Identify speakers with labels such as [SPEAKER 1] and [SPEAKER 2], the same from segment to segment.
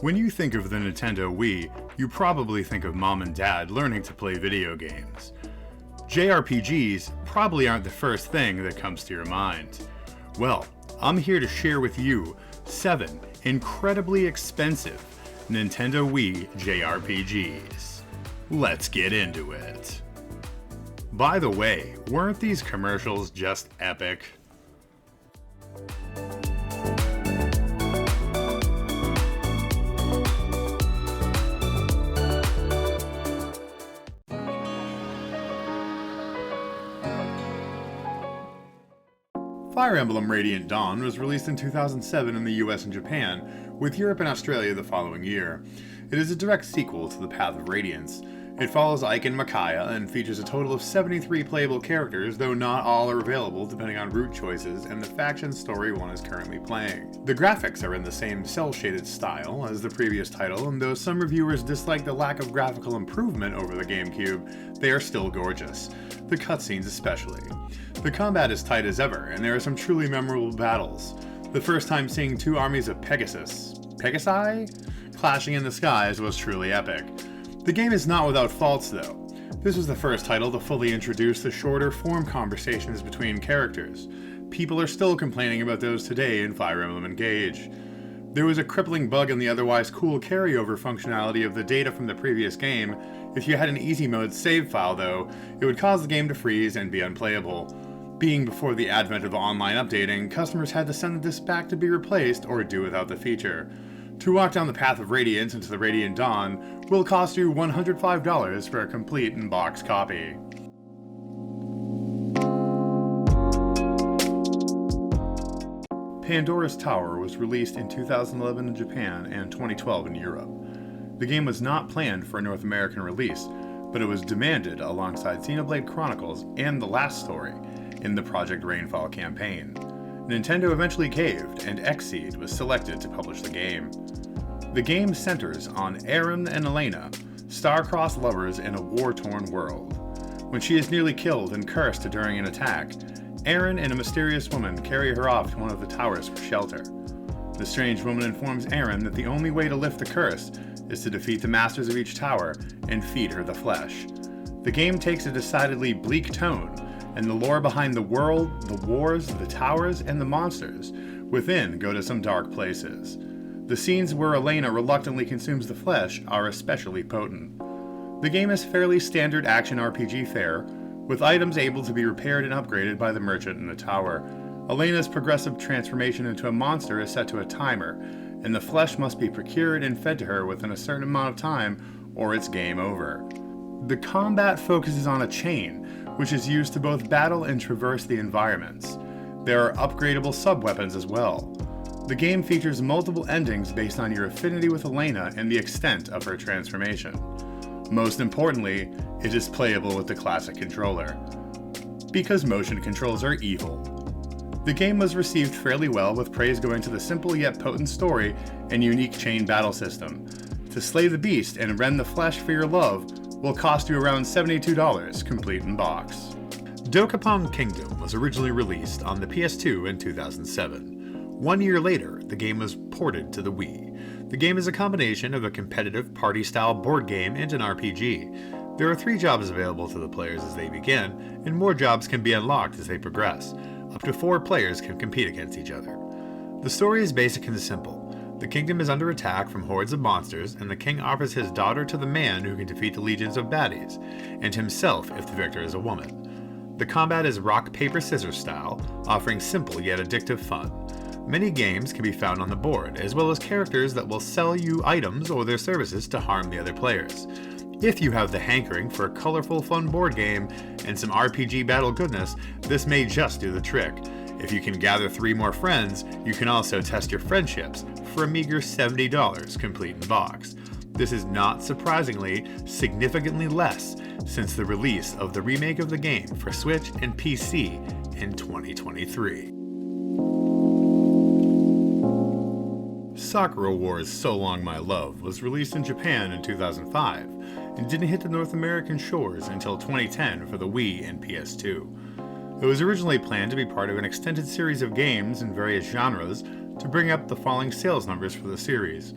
[SPEAKER 1] When you think of the Nintendo Wii, you probably think of mom and dad learning to play video games. JRPGs probably aren't the first thing that comes to your mind. Well, I'm here to share with you 7 incredibly expensive Nintendo Wii JRPGs. Let's get into it. By the way, weren't these commercials just epic? Fire Emblem Radiant Dawn was released in 2007 in the US and Japan, with Europe and Australia the following year. It is a direct sequel to The Path of Radiance. It follows Ike and Micaiah and features a total of 73 playable characters, though not all are available depending on route choices and the faction story one is currently playing. The graphics are in the same cel-shaded style as the previous title, and though some reviewers dislike the lack of graphical improvement over the GameCube, they are still gorgeous, the cutscenes especially. The combat is tight as ever, and there are some truly memorable battles. The first time seeing 2 armies of Pegasi? Clashing in the skies was truly epic. The game is not without faults though. This was the first title to fully introduce the shorter form conversations between characters. People are still complaining about those today in Fire Emblem Engage. There was a crippling bug in the otherwise cool carryover functionality of the data from the previous game. If you had an easy mode save file though, it would cause the game to freeze and be unplayable. Being before the advent of online updating, customers had to send the disc back to be replaced or do without the feature. To walk down the Path of Radiance into the Radiant Dawn will cost you $105 for a complete in-box copy. Pandoras Tower was released in 2011 in Japan and 2012 in Europe. The game was not planned for a North American release, but it was demanded alongside Xenoblade Chronicles and The Last Story in the Project Rainfall campaign. Nintendo eventually caved, and Xseed was selected to publish the game. The game centers on Aaron and Elena, star-crossed lovers in a war-torn world. When she is nearly killed and cursed during an attack, Aaron and a mysterious woman carry her off to one of the towers for shelter. The strange woman informs Aaron that the only way to lift the curse is to defeat the masters of each tower and feed her the flesh. The game takes a decidedly bleak tone, and the lore behind the world, the wars, the towers, and the monsters within go to some dark places. The scenes where Elena reluctantly consumes the flesh are especially potent. The game is fairly standard action RPG fare, with items able to be repaired and upgraded by the merchant in the tower. Elena's progressive transformation into a monster is set to a timer, and the flesh must be procured and fed to her within a certain amount of time, or it's game over. The combat focuses on a chain, which is used to both battle and traverse the environments. There are upgradable sub-weapons as well. The game features multiple endings based on your affinity with Elena and the extent of her transformation. Most importantly, it is playable with the classic controller. Because motion controls are evil. The game was received fairly well, with praise going to the simple yet potent story and unique chain battle system. To slay the beast and rend the flesh for your love will cost you around $72, complete in box. Dop Pong Kingdom was originally released on the PS2 in 2007. 1 year later, the game was ported to the Wii. The game is a combination of a competitive party-style board game and an RPG. There are 3 jobs available to the players as they begin, and more jobs can be unlocked as they progress. Up to 4 players can compete against each other. The story is basic and simple. The kingdom is under attack from hordes of monsters, and the king offers his daughter to the man who can defeat the legions of baddies, and himself if the victor is a woman. The combat is rock, paper, scissors style, offering simple yet addictive fun. Many games can be found on the board, as well as characters that will sell you items or their services to harm the other players. If you have the hankering for a colorful, fun board game and some RPG battle goodness, this may just do the trick. If you can gather 3 more friends, you can also test your friendships for a meager $70 complete in box. This is not surprisingly significantly less since the release of the remake of the game for Switch and PC in 2023. Sakura Wars So Long My Love was released in Japan in 2005 and didn't hit the North American shores until 2010 for the Wii and PS2. It was originally planned to be part of an extended series of games in various genres to bring up the falling sales numbers for the series.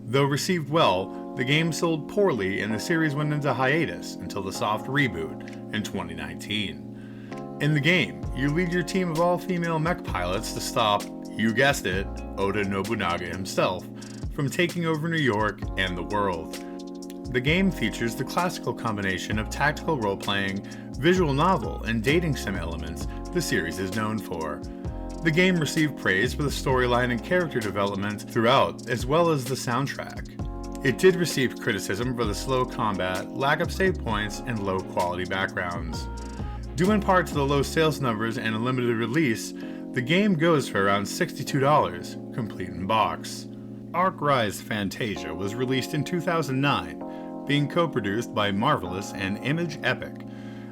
[SPEAKER 1] Though received well, the game sold poorly and the series went into hiatus until the soft reboot in 2019. In the game, you lead your team of all-female mech pilots to stop, you guessed it, Oda Nobunaga himself, from taking over New York and the world. The game features the classical combination of tactical role-playing, visual novel, and dating sim elements the series is known for. The game received praise for the storyline and character development throughout, as well as the soundtrack. It did receive criticism for the slow combat, lack of save points, and low-quality backgrounds. Due in part to the low sales numbers and a limited release, the game goes for around $62, complete in box. Arkrise Fantasia was released in 2009, being co-produced by Marvelous and Image Epic.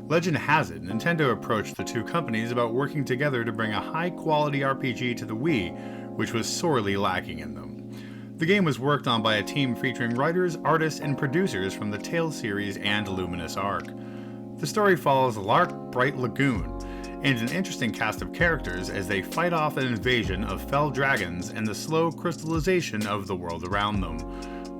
[SPEAKER 1] Legend has it, Nintendo approached the two companies about working together to bring a high-quality RPG to the Wii, which was sorely lacking in them. The game was worked on by a team featuring writers, artists, and producers from the Tales series and Luminous Arc. The story follows Lark Bright Lagoon, and an interesting cast of characters as they fight off an invasion of fell dragons and the slow crystallization of the world around them.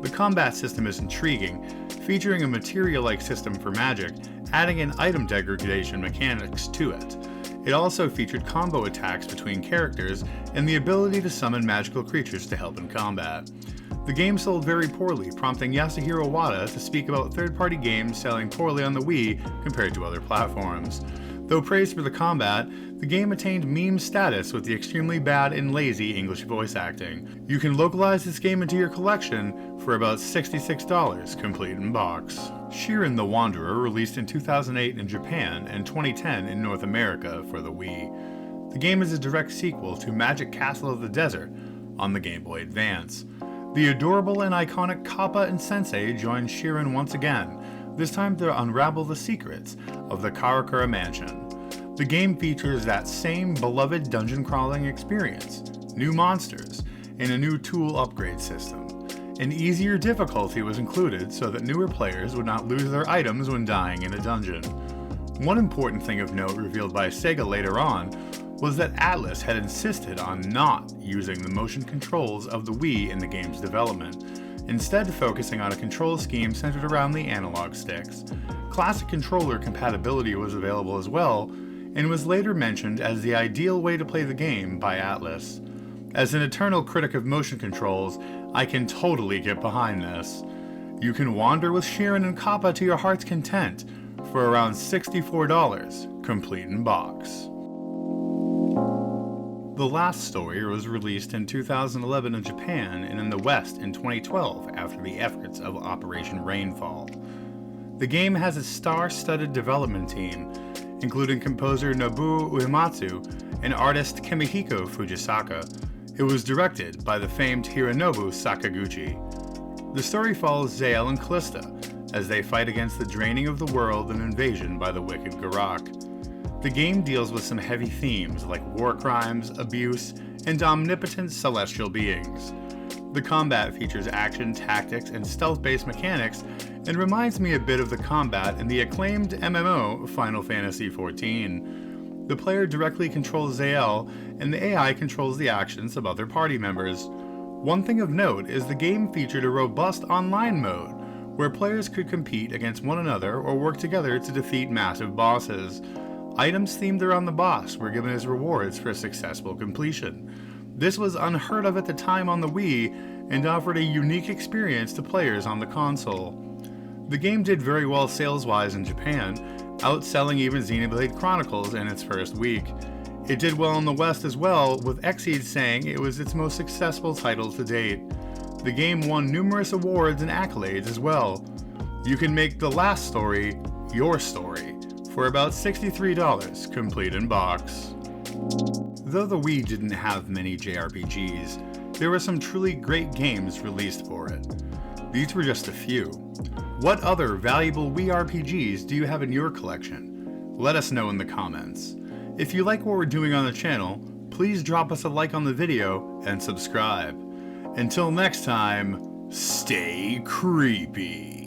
[SPEAKER 1] The combat system is intriguing, featuring a materia-like system for magic, adding in item degradation mechanics to it. It also featured combo attacks between characters and the ability to summon magical creatures to help in combat. The game sold very poorly, prompting Yasuhiro Wada to speak about third-party games selling poorly on the Wii compared to other platforms. Though praised for the combat, the game attained meme status with the extremely bad and lazy English voice acting. You can localize this game into your collection for about $66, complete in box. Sheeran The Wanderer released in 2008 in Japan and 2010 in North America for the Wii. The game is a direct sequel to Magic Castle of the Desert on the Game Boy Advance. The adorable and iconic Kappa and Sensei join Sheeran once again, this time to unravel the secrets of the Karakura Mansion. The game features that same beloved dungeon crawling experience, new monsters, and a new tool upgrade system. An easier difficulty was included so that newer players would not lose their items when dying in a dungeon. One important thing of note revealed by Sega later on was that Atlus had insisted on not using the motion controls of the Wii in the game's development, instead focusing on a control scheme centered around the analog sticks. Classic controller compatibility was available as well, and was later mentioned as the ideal way to play the game by Atlus. As an eternal critic of motion controls, I can totally get behind this. You can wander with Sheeran and Kappa to your heart's content for around $64, complete in box. The last story was released in 2011 in Japan and in the West in 2012 after the efforts of Operation Rainfall. The game has a star-studded development team, including composer Nobuo Uematsu and artist Kimihiko Fujisaka. It was directed by the famed Hironobu Sakaguchi. The story follows Zael and Callista as they fight against the draining of the world and invasion by the wicked Garak. The game deals with some heavy themes like war crimes, abuse, and omnipotent celestial beings. The combat features action, tactics, and stealth-based mechanics and reminds me a bit of the combat in the acclaimed MMO Final Fantasy XIV. The player directly controls Zael, and the AI controls the actions of other party members. One thing of note is the game featured a robust online mode, where players could compete against one another or work together to defeat massive bosses. Items themed around the boss were given as rewards for successful completion. This was unheard of at the time on the Wii and offered a unique experience to players on the console. The game did very well sales-wise in Japan, outselling even Xenoblade Chronicles in its first week. It did well in the West as well, with Xseed saying it was its most successful title to date. The game won numerous awards and accolades as well. You can make the last story your story for about $63, complete in box. Though the Wii didn't have many JRPGs, there were some truly great games released for it. These were just a few. What other valuable Wii RPGs do you have in your collection? Let us know in the comments. If you like what we're doing on the channel, please drop us a like on the video and subscribe. Until next time, stay creepy.